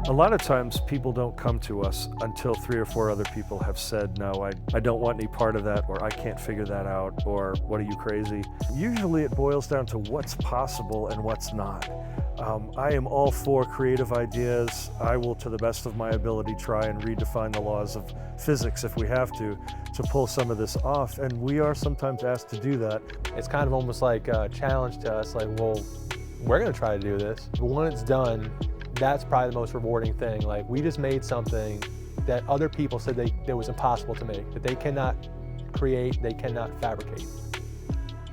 A lot of times people don't come to us until 3 or 4 other people have said, no, I don't want any part of that, or I can't figure that out, or what are you, crazy? Usually it boils down to what's possible and what's not. I am all for creative ideas. I will, to the best of my ability, try and redefine the laws of physics if we have to pull some of this off, and we are sometimes asked to do that. It's kind of almost like a challenge to us, like, well, we're gonna try to do this. But when it's done, that's probably the most rewarding thing. Like, we just made something that other people said that was impossible to make, that they cannot create, they cannot fabricate.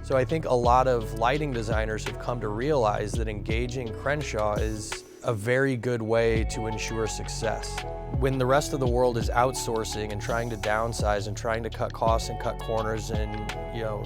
So I think a lot of lighting designers have come to realize that engaging Crenshaw is a very good way to ensure success. When the rest of the world is outsourcing and trying to downsize and trying to cut costs and cut corners and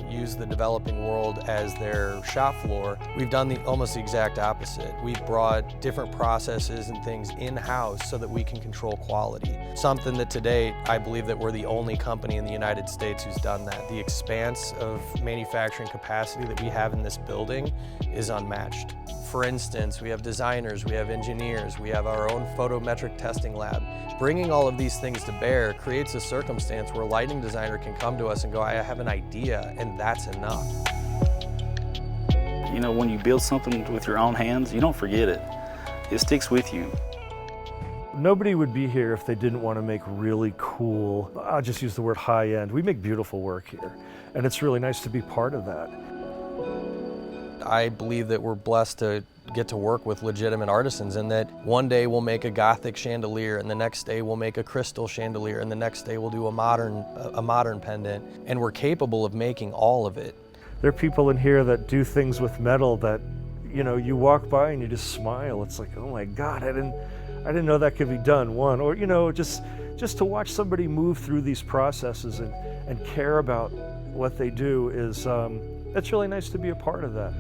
use the developing world as their shop floor, we've done almost the exact opposite. We've brought different processes and things in-house so that we can control quality. Something that today, I believe that we're the only company in the United States who's done that. The expanse of manufacturing capacity that we have in this building is unmatched. For instance, we have designers, we have engineers, we have our own photometric testing lab. Bringing all of these things to bear creates a circumstance where a lighting designer can come to us and go, I have an idea, and that's enough. You know, when you build something with your own hands, you don't forget it. It sticks with you. Nobody would be here if they didn't want to make really cool, I'll just use the word high-end. We make beautiful work here, and it's really nice to be part of that. I believe that we're blessed to get to work with legitimate artisans, and that one day we'll make a Gothic chandelier, and the next day we'll make a crystal chandelier, and the next day we'll do a modern pendant, and we're capable of making all of it. There are people in here that do things with metal that, you walk by and you just smile. It's like, oh my God, I didn't know that could be done. Or just to watch somebody move through these processes and care about what they do is, it's really nice to be a part of that.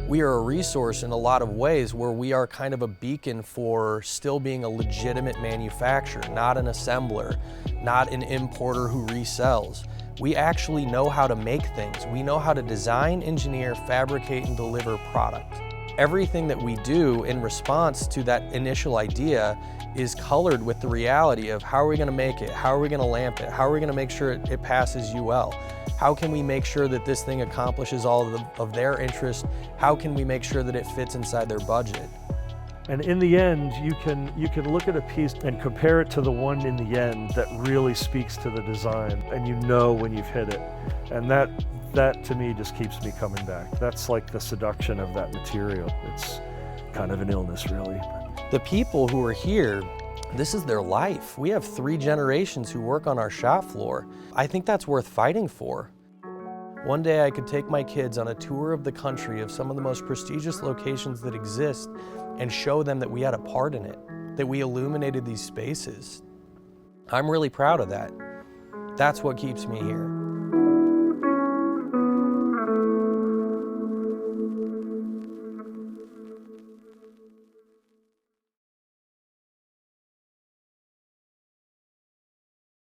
We are a resource in a lot of ways where we are kind of a beacon for still being a legitimate manufacturer, not an assembler, not an importer who resells. We actually know how to make things. We know how to design, engineer, fabricate, and deliver product. Everything that we do in response to that initial idea is colored with the reality of how are we going to make it, how are we going to lamp it, how are we going to make sure it passes UL. How can we make sure that this thing accomplishes all of their interest? How can we make sure that it fits inside their budget? And in the end, you can look at a piece and compare it to the one in the end that really speaks to the design, and you know when you've hit it. And that to me just keeps me coming back. That's like the seduction of that material. It's kind of an illness, really. The people who are here, this is their life. We have 3 generations who work on our shop floor. I think that's worth fighting for. One day I could take my kids on a tour of the country of some of the most prestigious locations that exist and show them that we had a part in it, that we illuminated these spaces. I'm really proud of that. That's what keeps me here.